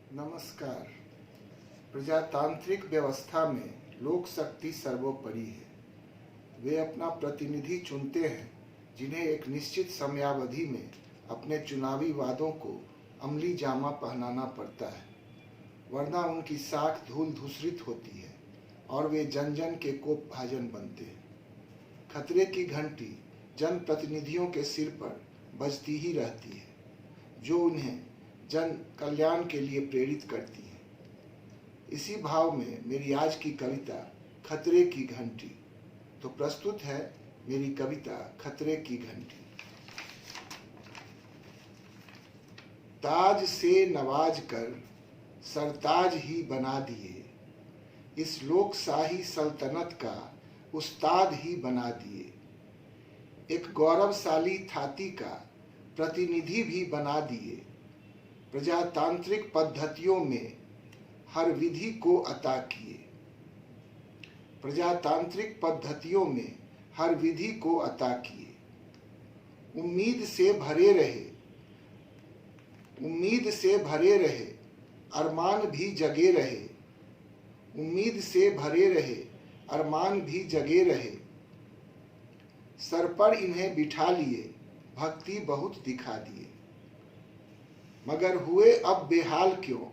नमस्कार। प्रजातांत्रिक व्यवस्था में लोक शक्ति सर्वोपरि है। वे अपना प्रतिनिधि चुनते हैं जिन्हें एक निश्चित समयावधि में अपने चुनावी वादों को अमली जामा पहनाना पड़ता है, वरना उनकी साख धूल धूसरित होती है और वे जन जन के कोप भाजन बनते हैं। खतरे की घंटी जनप्रतिनिधियों के सिर पर बजती ही रहती है, जो उन्हें जन कल्याण के लिए प्रेरित करती है। इसी भाव में मेरी आज की कविता खतरे की घंटी। तो प्रस्तुत है मेरी कविता खतरे की घंटी। ताज से नवाज कर सरताज ही बना दिए, इस लोकशाही सल्तनत का उस्ताद ही बना दिए। एक गौरवशाली थाती का प्रतिनिधि भी बना दिए। प्रजातांत्रिक पद्धतियों में हर विधि को अता किए। प्रजातांत्रिक पद्धतियों में हर विधि को अता किए। उम्मीद से भरे रहे अरमान भी जगे रहे। उम्मीद से भरे रहे अरमान भी जगे रहे। सर पर इन्हें बिठा लिए, भक्ति बहुत दिखा दिए। मगर हुए अब बेहाल क्यों,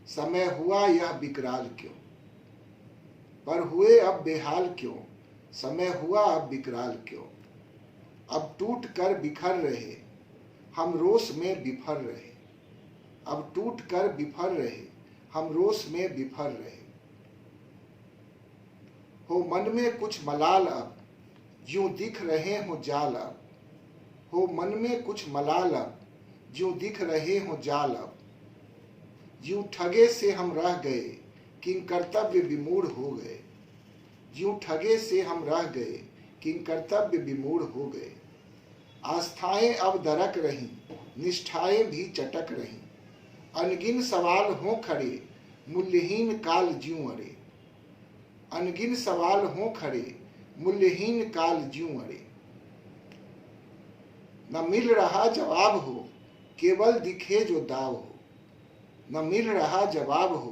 समय हुआ यह विकराल क्यों। पर हुए अब बेहाल क्यों, समय हुआ अब विकराल क्यों। अब टूट कर बिखर रहे, हम रोष में बिफर रहे। अब टूट कर बिफर रहे, हम रोष में बिफर रहे। हो मन में कुछ मलाल अब, यूं दिख रहे हो जाल अब। हो मन में कुछ मलाल अब, यूं दिख रहे हो जाल अब। यूं ठगे से हम रह गए, किंग कर्तव्य विमूढ़ हो गए। यूं ठगे से हम रह गए, किंग कर्तव्य विमूढ़ हो गए। आस्थाएं अब दरक रहीं, निष्ठाएं भी चटक रहीं। अनगिन सवाल हों खड़े, मूल्यहीन काल ज्यों अड़े। अनगिन सवाल हों खड़े, मूल्यहीन काल ज्यों अड़े। न मिल रहा जवाब हो, केवल दिखे जो दाव हो। न मिल रहा जवाब हो,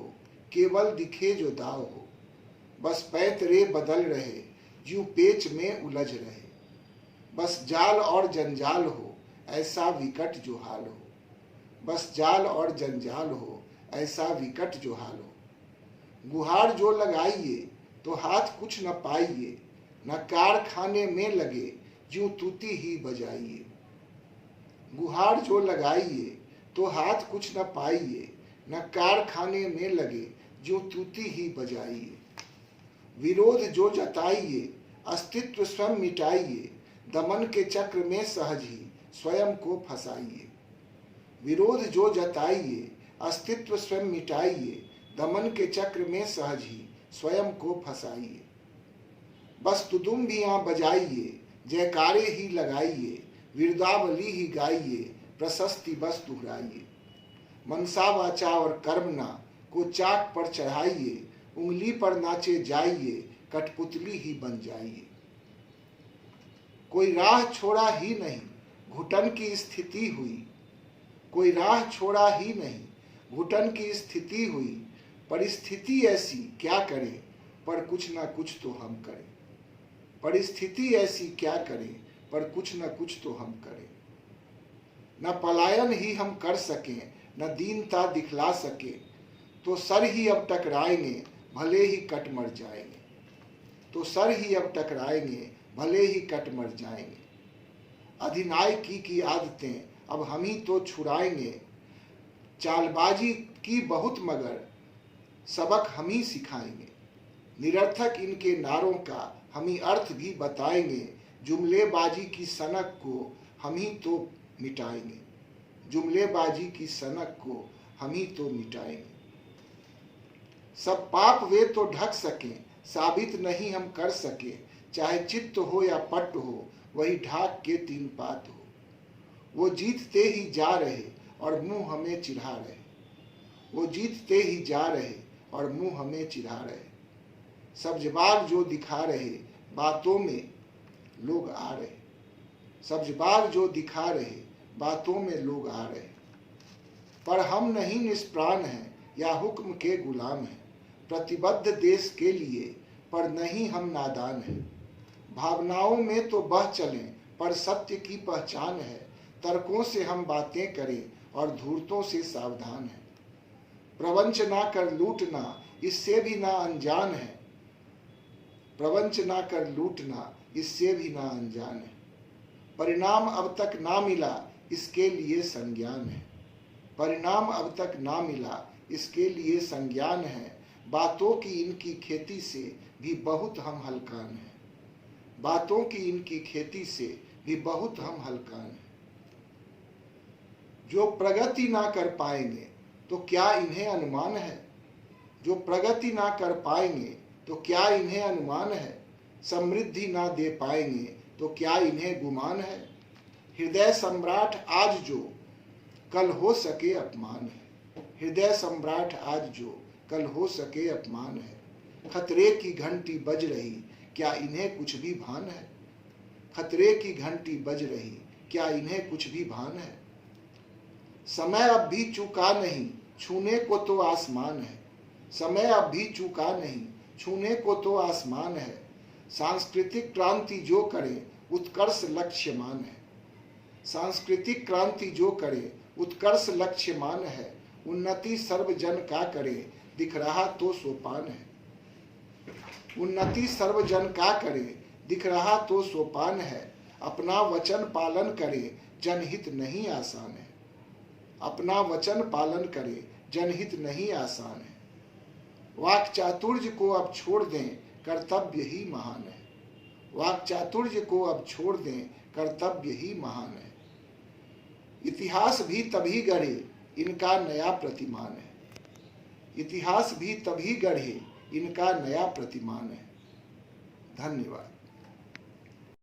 केवल दिखे जो दाव हो। बस पैतरे बदल रहे, यूं पेच में उलझ रहे। बस जाल और जंजाल हो, ऐसा विकट जो हाल हो। बस जाल और जंजाल हो, ऐसा विकट जो हाल हो। गुहार जो लगाइए तो हाथ कुछ न पाइए। न कारखाने में लगे, यूं तूती ही बजाइए। गुहार जो लगाइए तो हाथ कुछ न पाइए। न कारखाने में लगे, जो तूती ही बजाइए। विरोध जो जताइए, अस्तित्व स्वयं मिटाइए। दमन के चक्र में सहज ही स्वयं को फंसाइए। विरोध जो जताइए, अस्तित्व स्वयं मिटाइए। दमन के चक्र में सहज ही स्वयं को फंसाइए। बस तुदुम्बियां बजाइए, जयकारे ही लगाइए। विरदावली ही गाइए, प्रशस्ति बस दोहराइए। मनसा वाचा और कर्मना को चाक पर चढ़ाइए। उंगली पर नाचे जाइए, कठपुतली ही बन जाइए। कोई राह छोड़ा ही नहीं, घुटन की स्थिति हुई। कोई राह छोड़ा ही नहीं, घुटन की स्थिति हुई। परिस्थिति ऐसी क्या करें, पर कुछ ना कुछ तो हम करें। परिस्थिति ऐसी क्या करें, पर कुछ न कुछ तो हम करें। न पलायन ही हम कर सकें, न दीनता दिखला सके, तो सर ही अब टकराएंगे, भले ही कट मर जाएंगे। तो सर ही अब टकराएंगे, भले ही कट मर जाएंगे। अधिनायकी की आदतें अब हम ही तो छुड़ाएंगे। चालबाजी की बहुत मगर सबक हम ही सिखाएंगे। निरर्थक इनके नारों का हम ही अर्थ भी बताएंगे। जुमलेबाजी की सनक को हम ही तो मिटाएंगे। जुमलेबाजी की सनक को हम ही तो मिटाएंगे। सब पाप वे तो ढक सकें, साबित नहीं हम कर सके। चाहे चित्त हो या पट हो, वही ढाक के तीन पात हो। वो जीतते ही जा रहे और मुंह हमें चिढ़ा रहे। वो जीतते ही जा रहे और मुंह हमें चिढ़ा रहे। सब्जबाग जो दिखा रहे, बातों में लोग आ रहे। सब्जबाग जो दिखा रहे, बातों में लोग आ रहे। पर हम नहीं निष्प्राण हैं, या हुक्म के गुलाम हैं। प्रतिबद्ध देश के लिए पर नहीं हम नादान हैं। भावनाओं में तो बह चलें पर सत्य की पहचान है। तर्कों से हम बातें करें और धूर्तों से सावधान हैं। प्रवंच ना कर लूटना इससे भी ना अनजान है। प्रवंच ना कर लूटना इससे भी ना अनजान है। परिणाम अब तक ना मिला इसके लिए संज्ञान है। परिणाम अब तक ना मिला इसके लिए संज्ञान है। बातों की इनकी खेती से भी बहुत हम हलकान हैं। बातों की इनकी खेती से भी बहुत हम हलकान हैं। जो प्रगति ना कर पाएंगे तो क्या इन्हें अनुमान है। जो प्रगति ना कर पाएंगे तो क्या इन्हें अनुमान है। समृद्धि ना दे पाएंगे तो क्या इन्हें गुमान है। हृदय सम्राट आज जो कल हो सके अपमान है। हृदय सम्राट आज जो कल हो सके अपमान है। खतरे की घंटी बज रही क्या इन्हें कुछ भी भान है। खतरे की घंटी बज रही क्या इन्हें कुछ भी भान है। समय अब भी चूका नहीं छूने को तो आसमान है। समय अब भी चूका नहीं छूने को तो आसमान है। सांस्कृतिक क्रांति जो करे उत्कर्ष लक्ष्यमान है। सांस्कृतिक क्रांति जो करे उत्कर्ष लक्ष्यमान है। उन्नति सर्वजन का करे दिख रहा तो सोपान है। उन्नति सर्वजन का करे दिख रहा तो सोपान है। अपना वचन पालन करे जनहित नहीं आसान है। अपना वचन पालन करे जनहित नहीं आसान है। वाक चातुर्य को अब छोड़ दें कर्तव्य ही महान है। वाक चातुर्य को अब छोड़ दें कर्तव्य ही महान है। इतिहास भी तभी गढ़े इनका नया प्रतिमान है। इतिहास भी तभी गढ़े इनका नया प्रतिमान है। धन्यवाद।